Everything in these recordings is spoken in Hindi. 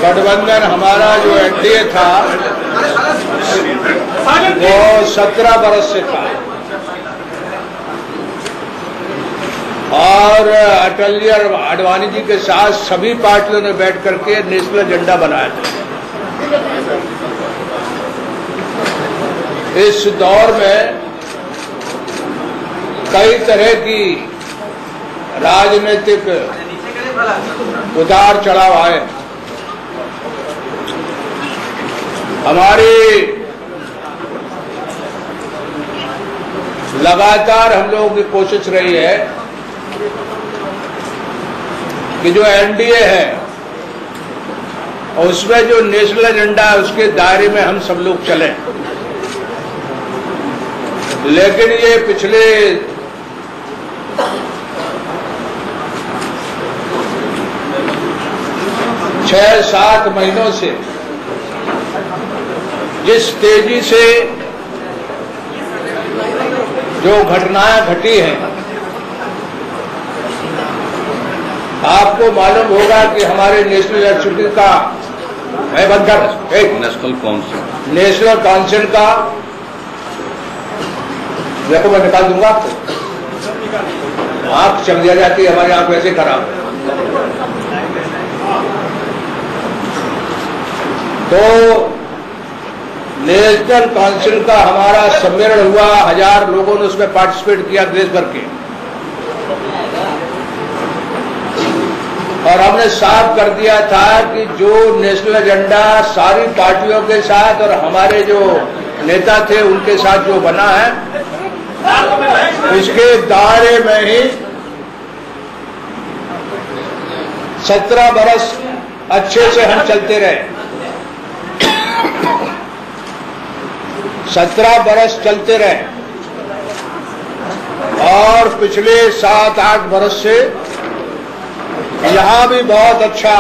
गठबंधन हमारा जो एनडीए था वो 17 बरस से था और अटल जी और आडवाणी जी के साथ सभी पार्टियों ने बैठ करके नेशनल एजेंडा बनाया था। इस दौर में कई तरह की राजनीतिक उतार चढ़ाव आए। हमारी लगातार हम लोगों की कोशिश रही है कि जो एनडीए है और उसमें जो नेशनल एजेंडा है उसके दायरे में हम सब लोग चलें। लेकिन ये पिछले 6-7 महीनों से जिस तेजी से जो घटनाएं घटी हैं, आपको मालूम होगा कि हमारे नेशनल यूनिवर्सिटी का नेशनल काउंसिल का देखो मैं निकाल दूंगा आपको, आंख चल जाती है, हमारी आंख वैसे खराब है। तो नेशनल काउंसिल का हमारा सम्मेलन हुआ, 1000 लोगों ने उसमें पार्टिसिपेट किया देश भर के, और हमने साफ कर दिया था कि जो नेशनल एजेंडा सारी पार्टियों के साथ और हमारे जो नेता थे उनके साथ जो बना है उसके दायरे में ही 17 बरस अच्छे से हम चलते रहे। 17 बरस चलते रहे और पिछले 7-8 बरस से यहां भी बहुत अच्छा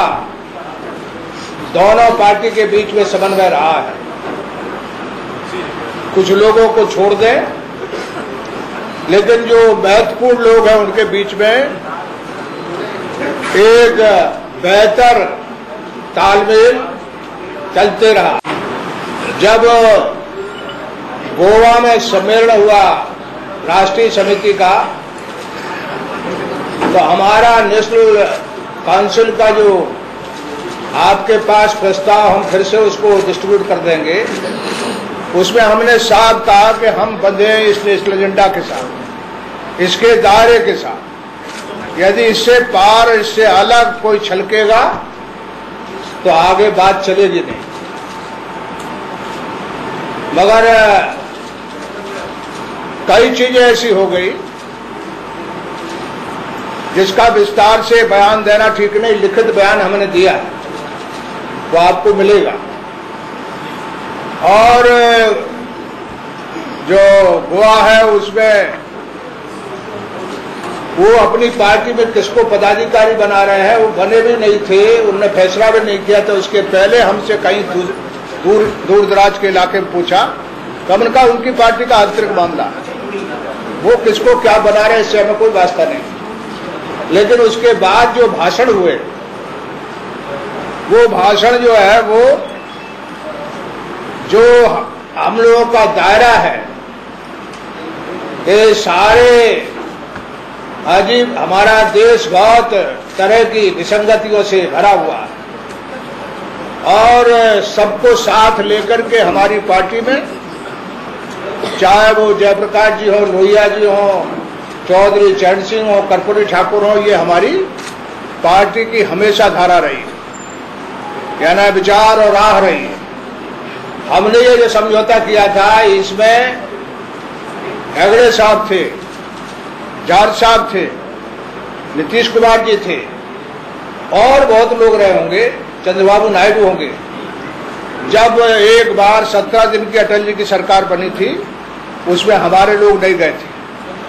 दोनों पार्टी के बीच में समन्वय रहा है। कुछ लोगों को छोड़ दें, लेकिन जो महत्वपूर्ण लोग हैं उनके बीच में एक बेहतर तालमेल चलते रहा। जब गोवा में सम्मेलन हुआ राष्ट्रीय समिति का, तो हमारा नेशनल काउंसिल का जो आपके पास प्रस्ताव हम फिर से उसको डिस्ट्रीब्यूट कर देंगे, उसमें हमने साफ कहा कि हम बंधे हैं इस नेशनल एजेंडा के साथ, इसके दायरे के साथ। यदि इससे पार, इससे अलग कोई छलकेगा तो आगे बात चलेगी नहीं। मगर कई चीजें ऐसी हो गई जिसका विस्तार से बयान देना ठीक नहीं, लिखित बयान हमने दिया है, वो आपको मिलेगा। और जो गोवा है उसमें वो अपनी पार्टी में किसको पदाधिकारी बना रहे हैं, वो बने भी नहीं थे, उन्होंने फैसला भी नहीं किया। तो उसके पहले हमसे कहीं दूर दराज के इलाके में पूछा, तो हमने कहा उनकी पार्टी का आंतरिक मामला है, वो किसको क्या बना रहे हैं इससे हमें कोई वास्ता नहीं। लेकिन उसके बाद जो भाषण हुए, वो भाषण जो है वो जो हम लोगों का दायरा है, ये सारे अजीब, हमारा देश बहुत तरह की विसंगतियों से भरा हुआ है और सबको साथ लेकर के हमारी पार्टी में, चाहे वो जयप्रकाश जी हो, लोहिया जी हो, चौधरी चरण सिंह हो, कर्पूरी ठाकुर हो, ये हमारी पार्टी की हमेशा धारा रही है, यानी विचार और राह रही है। हमने ये जो समझौता किया था, इसमें हेगड़े साहब थे, जॉर्ज साहब थे, नीतीश कुमार जी थे और बहुत लोग रहे होंगे, चंद्रबाबू नायडू होंगे। जब एक बार 17 दिन की अटल जी की सरकार बनी थी, उसमें हमारे लोग नहीं गए थे।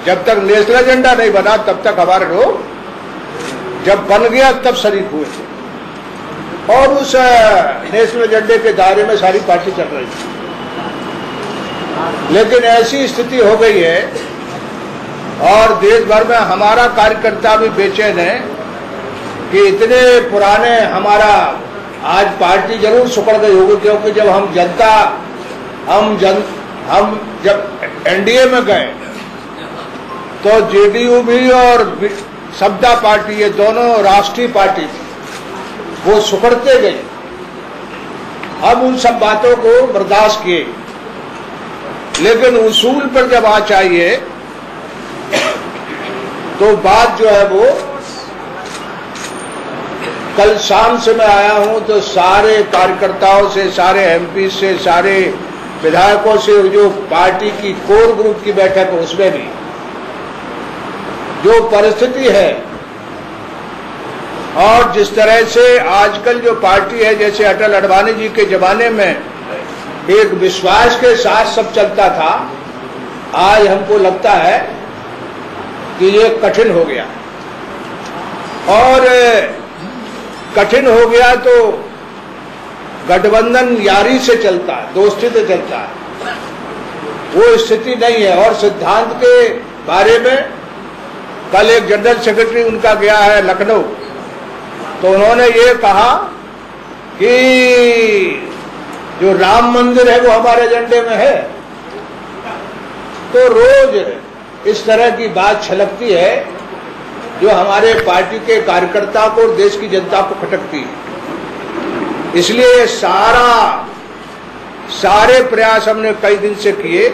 जब तक नेशनल एजेंडा नहीं बना तब तक हमारे लोग, जब बन गया तब शरीक हुए थे और उस नेशनल एजेंडे के दायरे में सारी पार्टी चल रही थी। लेकिन ऐसी स्थिति हो गई है और देश भर में हमारा कार्यकर्ता भी बेचैन है कि इतने पुराने हमारा आज पार्टी जरूर सुकड़ गई होगी, क्योंकि जब हम जब एनडीए में गए तो जेडीयू भी और सपा पार्टी, ये दोनों राष्ट्रीय पार्टी थी, वो सुकड़ते गए। हम उन सब बातों को बर्दाश्त किए, लेकिन उसूल पर जब आ चाहिए तो बात जो है वो, कल शाम से मैं आया हूं तो सारे कार्यकर्ताओं से, सारे एमपी से, सारे विधायकों से, जो पार्टी की कोर ग्रुप की बैठक है उसमें भी जो परिस्थिति है और जिस तरह से आजकल जो पार्टी है, जैसे अटल अडवाणी जी के जमाने में एक विश्वास के साथ सब चलता था, आज हमको लगता है कि ये कठिन हो गया। और कठिन हो गया तो गठबंधन यारी से चलता है, दोस्ती से चलता है, वो स्थिति नहीं है। और सिद्धांत के बारे में कल एक जनरल सेक्रेटरी उनका गया है लखनऊ, तो उन्होंने ये कहा कि जो राम मंदिर है वो हमारे एजेंडे में है। तो रोज इस तरह की बात छलकती है जो हमारे पार्टी के कार्यकर्ता को और देश की जनता को खटकती है। इसलिए सारे प्रयास हमने कई दिन से किए।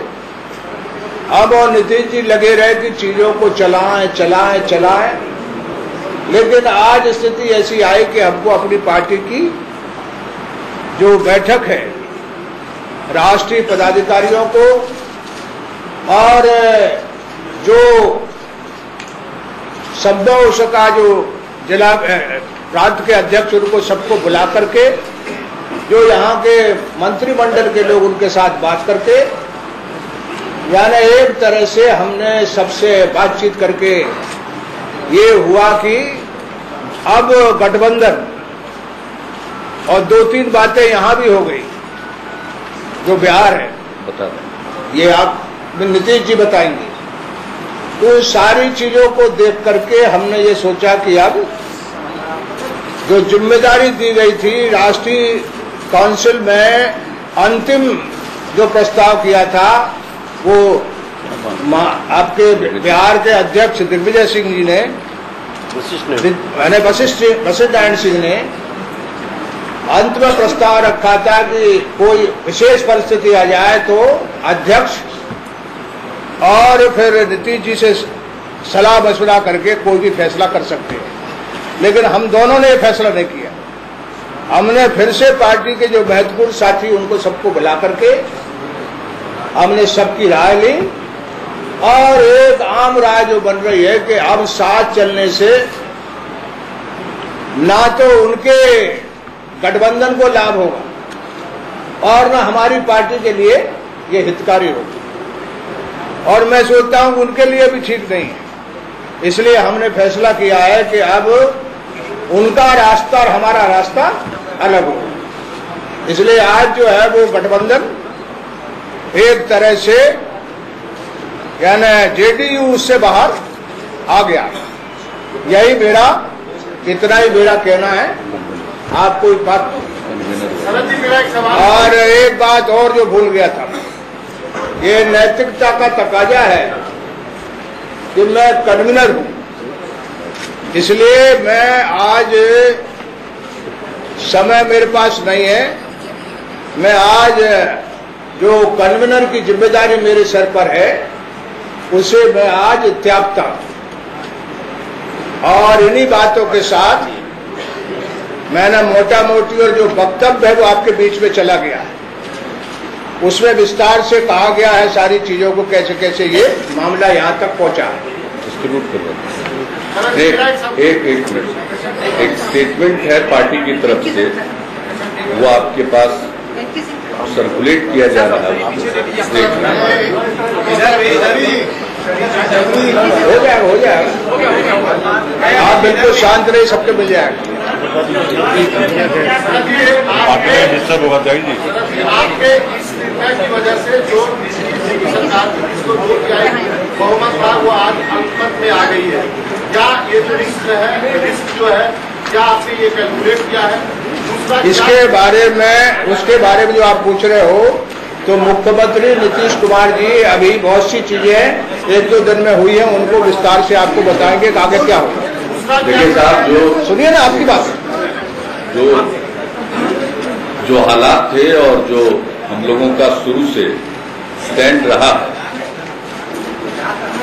अब और नीतीश जी लगे रहे कि चीजों को चलाएं, लेकिन आज स्थिति ऐसी आई कि हमको अपनी पार्टी की जो बैठक है राष्ट्रीय पदाधिकारियों को और जो संभव का जो जिला प्रांत के अध्यक्ष, उनको सबको बुला करके, जो यहाँ के मंत्रिमंडल के लोग, उनके साथ बात करके, यानी एक तरह से हमने सबसे बातचीत करके ये हुआ कि अब गठबंधन, और 2-3 बातें यहाँ भी हो गई जो बिहार है, ये आप नीतीश जी बताएंगे। तो सारी चीजों को देख करके हमने ये सोचा कि अब जो जिम्मेदारी दी गई थी राष्ट्रीय काउंसिल में, अंतिम जो प्रस्ताव किया था वो आपके बिहार के अध्यक्ष दिग्विजय सिंह जी ने, वशिष्ठ नारायण सिंह ने अंत में प्रस्ताव रखा था कि कोई विशेष परिस्थिति आ जाए तो अध्यक्ष और फिर नीतीश जी से सलाह मशवरा करके कोई भी फैसला कर सकते हैं। लेकिन हम दोनों ने फैसला नहीं किया। हमने फिर से पार्टी के जो महत्वपूर्ण साथी, उनको सबको बुला करके हमने सबकी राय ली, और एक आम राय जो बन रही है कि अब साथ चलने से ना तो उनके गठबंधन को लाभ होगा और ना हमारी पार्टी के लिए ये हितकारी होगी, और मैं सोचता हूं उनके लिए भी ठीक नहीं है। इसलिए हमने फैसला किया है कि अब उनका रास्ता और हमारा रास्ता अलग हो। इसलिए आज जो है वो गठबंधन एक तरह से, यानी जेडीयू उससे बाहर आ गया। यही मेरा, इतना ही मेरा कहना है। आपको एक बात, और एक बात और जो भूल गया था, ये नैतिकता का तकाजा है कि मैं कन्वीनर हूं, इसलिए मैं आज समय मेरे पास नहीं है। मैं आज जो कन्वीनर की जिम्मेदारी मेरे सर पर है उसे मैं आज त्यागता हूं, और इन्हीं बातों के साथ मैंने मोटा मोटी और जो वक्तव्य है वो आपके बीच में चला गया है, उसमें विस्तार से कहा गया है सारी चीजों को, कैसे कैसे ये मामला यहाँ तक पहुंचा है। एक मिनट, एक स्टेटमेंट है पार्टी की तरफ से, वो आपके पास सर्कुलेट किया जा रहा है। हो जाएगा। आप बिल्कुल शांत रहे, सबके मिल जाएगा। डिस्टर्ब होगा जाएगी आपके इस निर्णय की वजह से जो सरकार जिसको वोट बहुमत था वो आज अल्पमत में आ गई है। क्या ये जो रिस्क है, रिस्क जो है, क्या आपने ये कैलकुलेट किया है? उसके बारे में जो आप पूछ रहे हो, तो मुख्यमंत्री नीतीश कुमार जी अभी बहुत सी चीजें 1-2 दिन में हुई हैं, उनको विस्तार से आपको बताएंगे कि आगे क्या होगा। देखिए साहब, जो सुनिए ना आपकी बात, जो हालात थे और जो हम लोगों का शुरू से स्टैंड रहा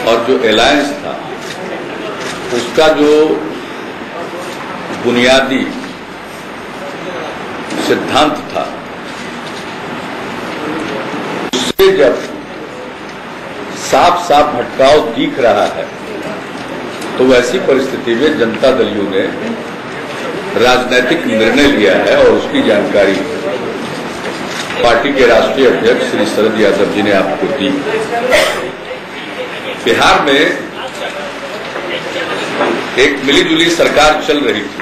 और जो अलायंस था, उसका जो बुनियादी सिद्धांत था, उससे जब साफ साफ भटकाव दिख रहा है, तो वैसी परिस्थिति में जनता दलियों ने राजनीतिक निर्णय लिया है और उसकी जानकारी पार्टी के राष्ट्रीय अध्यक्ष श्री शरद यादव जी ने आपको दी। बिहार में एक मिलीजुली सरकार चल रही थी,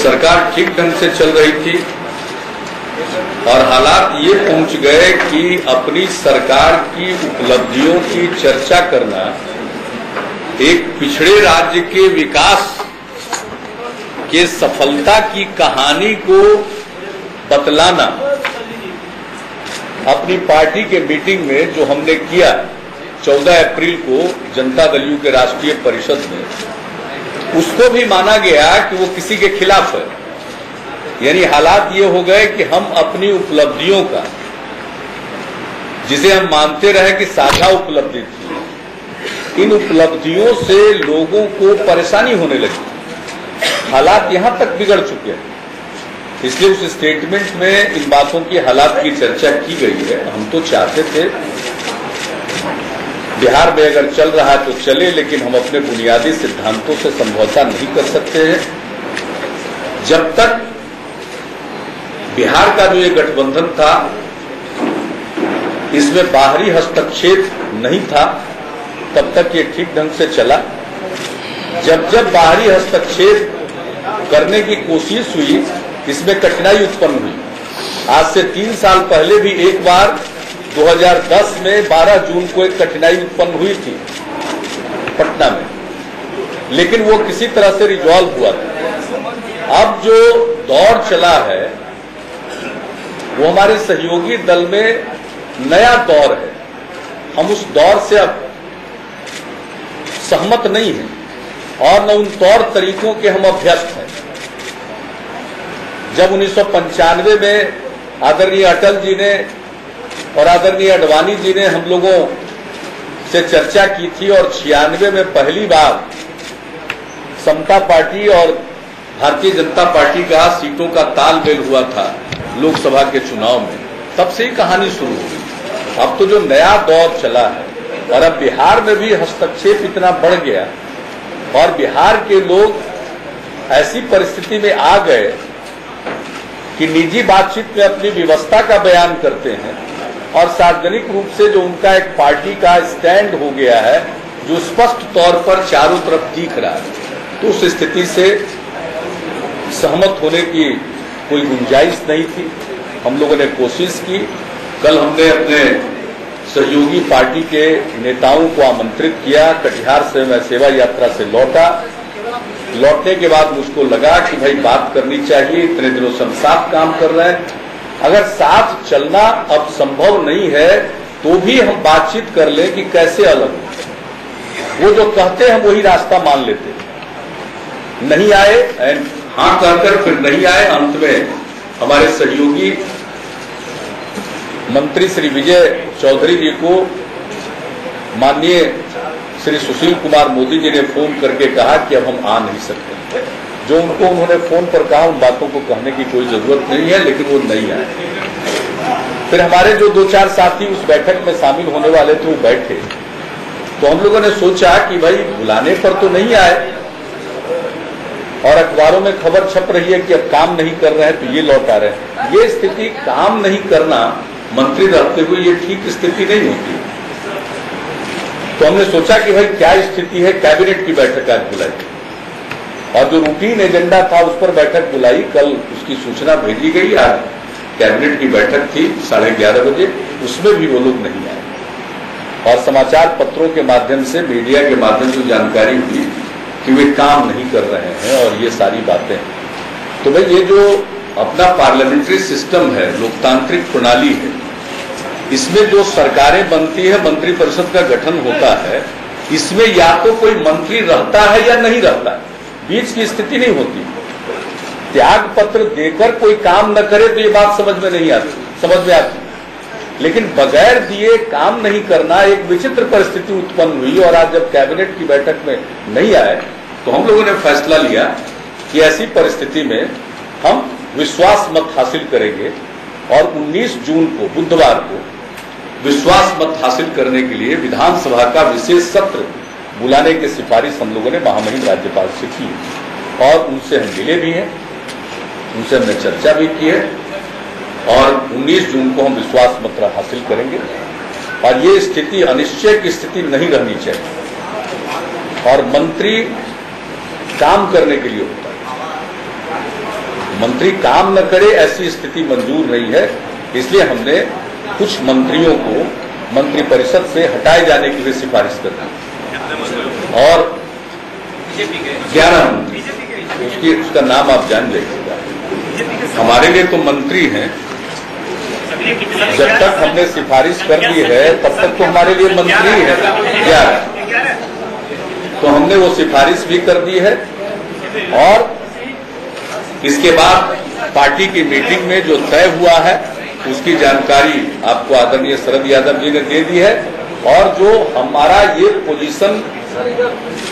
सरकार ठीक ढंग से चल रही थी और हालात ये पहुंच गए कि अपनी सरकार की उपलब्धियों की चर्चा करना, एक पिछड़े राज्य के विकास के सफलता की कहानी को बतलाना, अपनी पार्टी के मीटिंग में जो हमने किया 14 अप्रैल को जनता दलियों के राष्ट्रीय परिषद में, उसको भी माना गया कि वो किसी के खिलाफ है। यानी हालात ये हो गए कि हम अपनी उपलब्धियों का, जिसे हम मानते रहे कि साझा उपलब्धि थी, इन उपलब्धियों से लोगों को परेशानी होने लगी। हालात यहां तक बिगड़ चुके हैं, इसलिए उस स्टेटमेंट में इन बातों की, हालात की चर्चा की गई है। हम तो चाहते थे बिहार में अगर चल रहा है तो चले, लेकिन हम अपने बुनियादी सिद्धांतों से समझौता नहीं कर सकते हैं। जब तक बिहार का जो ये गठबंधन था, इसमें बाहरी हस्तक्षेप नहीं था, तब तक ये ठीक ढंग से चला। जब बाहरी हस्तक्षेप करने की कोशिश हुई, इसमें कठिनाई उत्पन्न हुई। आज से 3 साल पहले भी एक बार 2010 में 12 जून को एक कठिनाई उत्पन्न हुई थी पटना में, लेकिन वो किसी तरह से रिजॉल्व हुआ था। अब जो दौर चला है, वो हमारे सहयोगी दल में नया दौर है। हम उस दौर से अब सहमत नहीं हैं और न उन तौर तरीकों के हम अभ्यस्त हैं। जब 1995 में आदरणीय अटल जी ने और आदरणीय अडवाणी जी ने हम लोगों से चर्चा की थी और 96 में पहली बार समता पार्टी और भारतीय जनता पार्टी का सीटों का तालमेल हुआ था लोकसभा के चुनाव में, तब से ही कहानी शुरू हुई। अब तो जो नया दौर चला है और अब बिहार में भी हस्तक्षेप इतना बढ़ गया और बिहार के लोग ऐसी परिस्थिति में आ गए कि निजी बातचीत में अपनी व्यवस्था का बयान करते हैं और सार्वजनिक रूप से जो उनका एक पार्टी का स्टैंड हो गया है, जो स्पष्ट तौर पर चारों तरफ दिख रहा है, तो उस स्थिति से सहमत होने की कोई गुंजाइश नहीं थी। हम लोगों ने कोशिश की। कल हमने अपने सहयोगी पार्टी के नेताओं को आमंत्रित किया। कटिहार से मैं सेवा यात्रा से लौटा। लौटने के बाद मुझको लगा कि भाई बात करनी चाहिए, इतने दिनों से हम साथ काम कर रहे हैं, अगर साथ चलना अब संभव नहीं है तो भी हम बातचीत कर लें कि कैसे अलग हो। वो जो कहते हैं वही रास्ता मान लेते हैं। नहीं आए, हाँ कहकर फिर नहीं आए। अंत में हमारे सहयोगी मंत्री श्री विजय चौधरी जी को माननीय श्री सुशील कुमार मोदी जी ने फोन करके कहा कि अब हम आ नहीं सकते। जो उनको उन्होंने फोन पर कहा, उन बातों को कहने की कोई जरूरत नहीं है, लेकिन वो नहीं आए। फिर हमारे जो 2-4 साथी उस बैठक में शामिल होने वाले थे वो बैठे, तो हम लोगों ने सोचा कि भाई बुलाने पर तो नहीं आए और अखबारों में खबर छप रही है कि अब काम नहीं कर रहे हैं तो ये लौट आ रहे हैं। ये स्थिति, काम नहीं करना मंत्री रहते हुए, ये ठीक स्थिति नहीं होती। तो हमने सोचा कि भाई क्या स्थिति है, कैबिनेट की बैठक आज बुलाई और जो रूटीन एजेंडा था उस पर बैठक बुलाई। कल उसकी सूचना भेजी गई। आज कैबिनेट की बैठक थी 11:30 बजे, उसमें भी वो लोग नहीं आए और समाचार पत्रों के माध्यम से, मीडिया के माध्यम से जानकारी हुई कि वे काम नहीं कर रहे हैं और ये सारी बातें। तो भाई ये जो अपना पार्लियामेंट्री सिस्टम है, लोकतांत्रिक प्रणाली है, इसमें जो सरकारें बनती है, मंत्रिपरिषद का गठन होता है, इसमें या तो कोई मंत्री रहता है या नहीं रहता है, बीच की स्थिति नहीं होती। त्याग पत्र देकर कोई काम न करे तो ये बात समझ में आती। लेकिन बगैर दिए काम नहीं करना एक विचित्र परिस्थिति उत्पन्न हुई, और आज जब कैबिनेट की बैठक में नहीं आए तो हम लोगों ने फैसला लिया कि ऐसी परिस्थिति में हम विश्वास मत हासिल करेंगे, और 19 जून को बुधवार को विश्वास मत हासिल करने के लिए विधानसभा का विशेष सत्र बुलाने की सिफारिश हम लोगों ने महामहिम राज्यपाल से की, और उनसे हम मिले भी हैं, उनसे हमने चर्चा भी की है, और 19 जून को हम विश्वास मत हासिल करेंगे। और ये स्थिति अनिश्चय की स्थिति नहीं रहनी चाहिए, और मंत्री काम करने के लिए होता है, मंत्री काम न करे ऐसी स्थिति मंजूर नहीं है। इसलिए हमने कुछ मंत्रियों को मंत्रिपरिषद से हटाए जाने की भी सिफारिश कर दी, और 11 मंत्री, उसका नाम आप जान लीजिएगा। हमारे लिए तो मंत्री हैं, जब तक हमने सिफारिश कर दी है तब तक तो हमारे लिए मंत्री है 11, तो हमने वो सिफारिश भी कर दी है। और इसके बाद पार्टी की मीटिंग में जो तय हुआ है उसकी जानकारी आपको आदरणीय शरद यादव जी ने दे दी है, और जो हमारा ये पोजीशन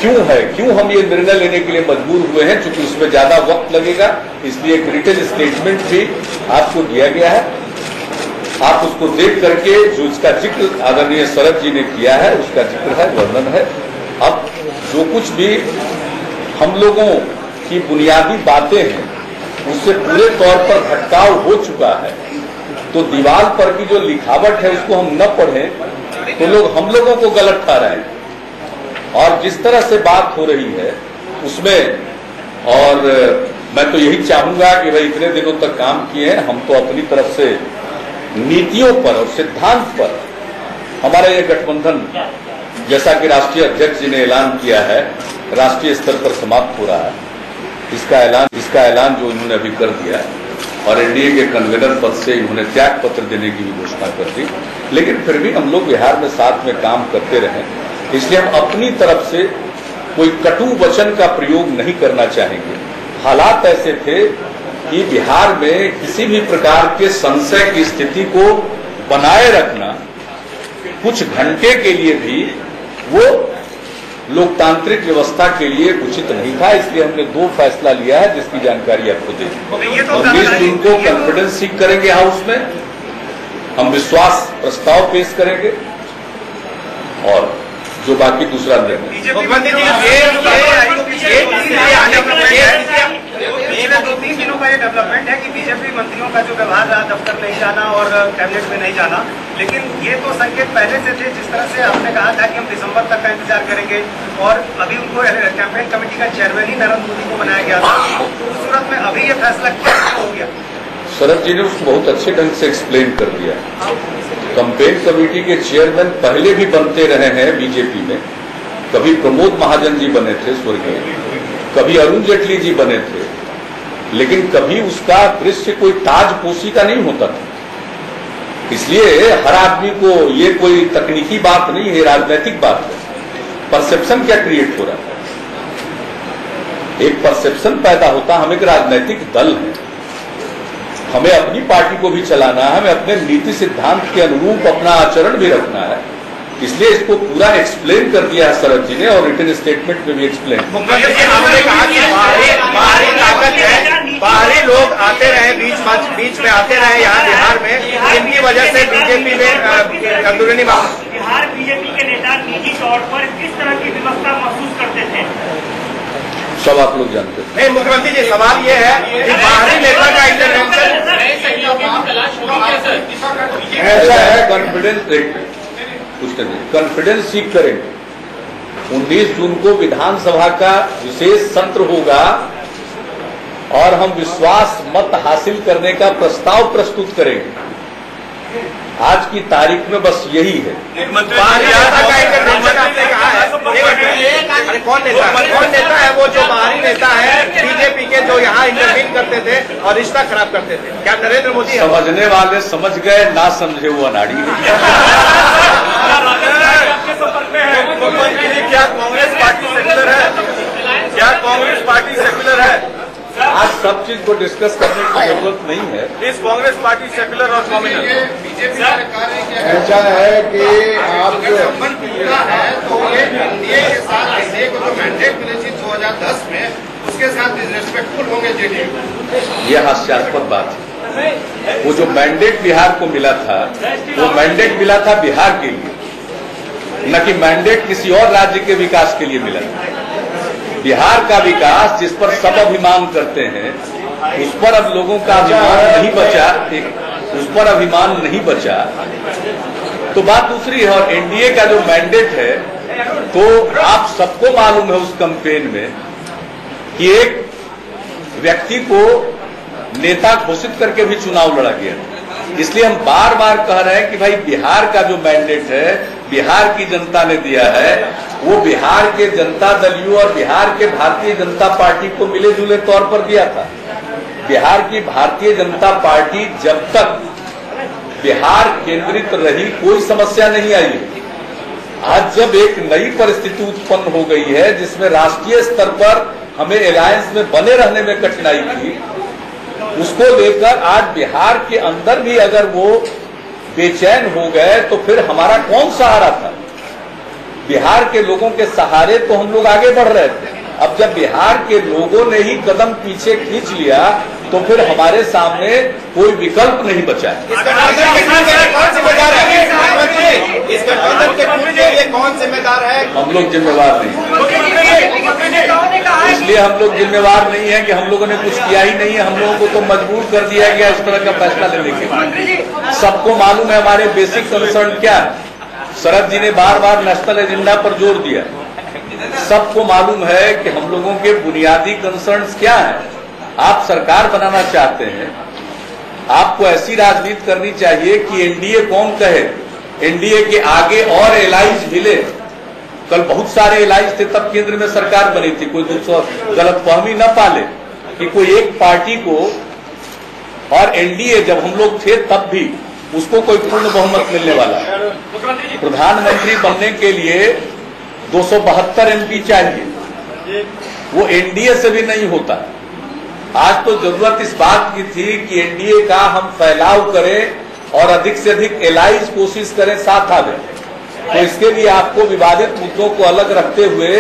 क्यों है, क्यों हम ये निर्णय लेने के लिए मजबूर हुए हैं, क्योंकि उसमें ज्यादा वक्त लगेगा, इसलिए एक रिटन स्टेटमेंट भी आपको दिया गया है। आप उसको देख करके जो इसका जिक्र आदरणीय शरद जी ने किया है उसका जिक्र है, वर्णन है। अब जो कुछ भी हम लोगों की बुनियादी बातें हैं उससे पूरे तौर पर भटकाव हो चुका है, तो दीवार पर की जो लिखावट है उसको हम न पढ़ें तो लोग हम लोगों को गलत ठहराएं। और जिस तरह से बात हो रही है उसमें, और मैं तो यही चाहूंगा कि भाई इतने दिनों तक काम किए हैं, हम तो अपनी तरफ से नीतियों पर और सिद्धांत पर हमारा ये गठबंधन, जैसा कि राष्ट्रीय अध्यक्ष जी ने ऐलान किया है, राष्ट्रीय स्तर पर समाप्त हो रहा है। इसका ऐलान जो इन्होंने अभी कर दिया है, और एनडीए के कन्वीनर पद से इन्होंने त्याग पत्र देने की भी घोषणा कर दी, लेकिन फिर भी हम लोग बिहार में साथ में काम करते रहे, इसलिए हम अपनी तरफ से कोई कटु वचन का प्रयोग नहीं करना चाहेंगे। हालात ऐसे थे कि बिहार में किसी भी प्रकार के संशय की स्थिति को बनाए रखना कुछ घंटे के लिए भी वो लोकतांत्रिक व्यवस्था के लिए उचित नहीं था। इसलिए हमने 2 फैसला लिया है जिसकी जानकारी आपको दे दी। 19 जून को कॉन्फिडेंस सीख करेंगे हाउस में, हम विश्वास प्रस्ताव पेश करेंगे, और जो बाकी दूसरा निर्णय। पिछले 2-3 दिनों का ये डेवलपमेंट है कि बीजेपी मंत्रियों का जो व्यवहार रहा, दफ्तर नहीं जाना और कैबिनेट में नहीं जाना, लेकिन ये तो संकेत पहले से थे। जिस तरह से आपने कहा था कि हम दिसंबर तक का इंतजार करेंगे, और अभी उनको कैंपेन कमेटी का चेयरमैन ही नरेंद्र मोदी को बनाया गया था, तो उस सूरत में अभी ये फैसला क्या हो गया? शरद जी ने उसको बहुत अच्छे ढंग से एक्सप्लेन कर दिया। कैंपेन कमेटी के चेयरमैन पहले भी बनते रहे हैं बीजेपी में, कभी प्रमोद महाजन जी बने थे स्वर्गीय, कभी अरुण जेटली जी बने थे, लेकिन कभी उसका दृश्य कोई ताजपोशी का नहीं होता था। इसलिए हर आदमी को ये कोई तकनीकी बात नहीं है, राजनीतिक बात है। परसेप्शन क्या क्रिएट हो रहा है, एक परसेप्शन पैदा होता। हम एक राजनीतिक दल है, हमें अपनी पार्टी को भी चलाना है, हमें अपने नीति सिद्धांत के अनुरूप अपना आचरण भी रखना है। इसलिए इसको पूरा एक्सप्लेन कर दिया है शरद जी ने, और रिटन स्टेटमेंट में भी एक्सप्लेन। मुख्यमंत्री जी, आपने कहा कि बाहरी ताकत है, बाहरी लोग आते रहे, बीच में आते रहे यहाँ बिहार में, जिनकी वजह से बीजेपी में अंदरूनी बिहार बीजेपी के नेता निजी तौर पर किस तरह की व्यवस्था महसूस करते थे, सब आप लोग जानते हैं। नहीं मुख्यमंत्री जी, सवाल ये है कि बाहरी नेता का इंटरवेंशन ऐसा है, कॉन्फिडेंस सीख करेंगे। 19 जून को विधानसभा का विशेष सत्र होगा, और हम विश्वास मत हासिल करने का प्रस्ताव प्रस्तुत करेंगे। आज की तारीख में बस यही है। बाहरी नेता का इंटरवेंशन आपने कहा है, अरे कौन नेता है वो जो बाहरी नेता है बीजेपी के, जो यहाँ इंटरवीन करते थे और रिश्ता खराब करते थे? क्या नरेंद्र मोदी? समझने वाले समझ गए, ना समझे वो अनाड़ी है। क्या कांग्रेस पार्टी सेक्युलर है? क्या कांग्रेस पार्टी सेक्युलर है? आज सब चीज को डिस्कस करने की जरूरत नहीं है। इस कांग्रेस पार्टी सेक्युलर और कॉम्युनल बीजेपी सरकार है ऐसा है कि आप जो संबंध टूटा है तो ये एनडीए के साथ एनडीए को जो मैंडेट मिली थी 2010 में उसके साथ डिसरेस्पेक्टफुल होंगे जेडीयू। यह हास्यास्पद बात है। वो जो मैंडेट बिहार को मिला था, वो मैंडेट मिला था बिहार के लिए, न कि मैंडेट किसी और राज्य के विकास के लिए मिला था। बिहार का विकास जिस पर सब अभिमान करते हैं, उस पर अब लोगों का अभिमान नहीं बचा, उस पर अभिमान नहीं बचा, तो बात दूसरी है। और एनडीए का जो मैंडेट है, तो आप सबको मालूम है उस कैंपेन में कि एक व्यक्ति को नेता घोषित करके भी चुनाव लड़ा गया। इसलिए हम बार बार कह रहे हैं कि भाई बिहार का जो मैंडेट है, बिहार की जनता ने दिया है, वो बिहार के जनता दलियों और बिहार के भारतीय जनता पार्टी को मिले जुले तौर पर दिया था। बिहार की भारतीय जनता पार्टी जब तक बिहार केंद्रित रही, कोई समस्या नहीं आई। आज जब एक नई परिस्थिति उत्पन्न हो गई है जिसमें राष्ट्रीय स्तर पर हमें अलायंस में बने रहने में कठिनाई थी, उसको लेकर आज बिहार के अंदर भी अगर वो बेचैन हो गए तो फिर हमारा कौन सहारा था? बिहार के लोगों के सहारे तो हम लोग आगे बढ़ रहे थे। अब जब बिहार के लोगों ने ही कदम पीछे खींच लिया तो फिर हमारे सामने कोई विकल्प नहीं बचा। कौन जिम्मेदार है? हम लोग जिम्मेवार नहीं, इसलिए हम लोग जिम्मेवार नहीं है कि हम लोगों ने कुछ किया ही नहीं है। हम लोगों को तो मजबूर कर दिया गया इस तरह का फैसला लेने के लिए। सबको मालूम है हमारे बेसिक कंसर्न क्या है। शरद जी ने बार बार नेशनल एजेंडा पर जोर दिया। सबको मालूम है कि हम लोगों के बुनियादी कंसर्न्स क्या हैं। आप सरकार बनाना चाहते हैं, आपको ऐसी राजनीति करनी चाहिए कि एनडीए कौन कहे, एनडीए के आगे और एलाइज मिले। कल बहुत सारे एलाइज थे, तब केंद्र में सरकार बनी थी। कोई दूसरा गलतफहमी न पाले कि कोई एक पार्टी को, और एनडीए जब हम लोग थे तब भी उसको कोई पूर्ण बहुमत मिलने वाला। प्रधानमंत्री बनने के लिए 272 एमपी चाहिए, वो एनडीए से भी नहीं होता। आज तो जरूरत इस बात की थी कि एनडीए का हम फैलाव करें और अधिक से अधिक एलाइज कोशिश करें, साथ आ जाए। तो इसके लिए आपको विवादित मुद्दों को अलग रखते हुए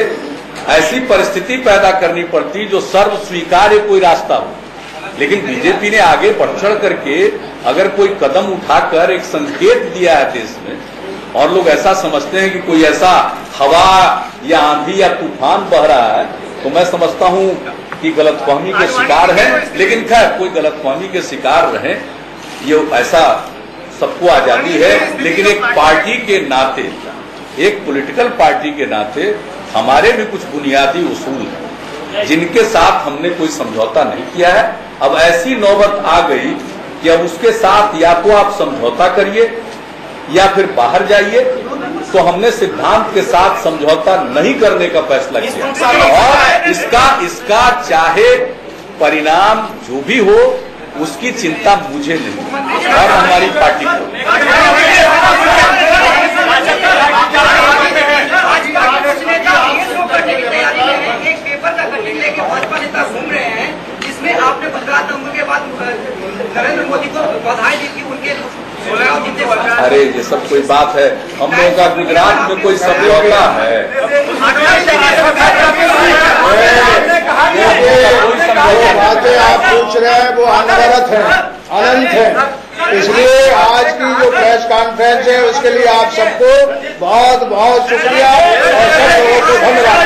ऐसी परिस्थिति पैदा करनी पड़ती जो सर्व स्वीकार्य कोई रास्ता हो। लेकिन बीजेपी ने आगे बढ़ चढ़ करके अगर कोई कदम उठाकर एक संकेत दिया है देश में, और लोग ऐसा समझते हैं कि कोई ऐसा हवा या आंधी या तूफान बह रहा है, तो मैं समझता हूं कि गलतफहमी के शिकार है। लेकिन खैर कोई गलतफहमी के शिकार रहे, ये ऐसा सबको आजादी है। लेकिन एक पार्टी के नाते, एक पॉलिटिकल पार्टी के नाते हमारे भी कुछ बुनियादी उसूल हैं जिनके साथ हमने कोई समझौता नहीं किया है। अब ऐसी नौबत आ गई कि अब उसके साथ या तो आप समझौता करिए या फिर बाहर जाइए। तो हमने सिद्धांत के साथ समझौता नहीं करने का फैसला किया, और इसका चाहे परिणाम जो भी हो उसकी चिंता मुझे नहीं और हमारी पार्टी को। एक पेपर का कटिंग लेके भाजपा नेता घूम रहे हैं, जिसमें आपने 15 नवंबर के बाद नरेंद्र मोदी को बधाई दी थी उनके 16 दिन से। अरे ये सब कोई बात है? हम लोगों का गुजरात में कोई समझौता है? जो बातें आप पूछ रहे हैं वो अनवरत है, अनंत है। इसलिए आज की जो प्रेस कॉन्फ्रेंस है उसके लिए आप सबको बहुत बहुत शुक्रिया और सब लोगों को धन्यवाद।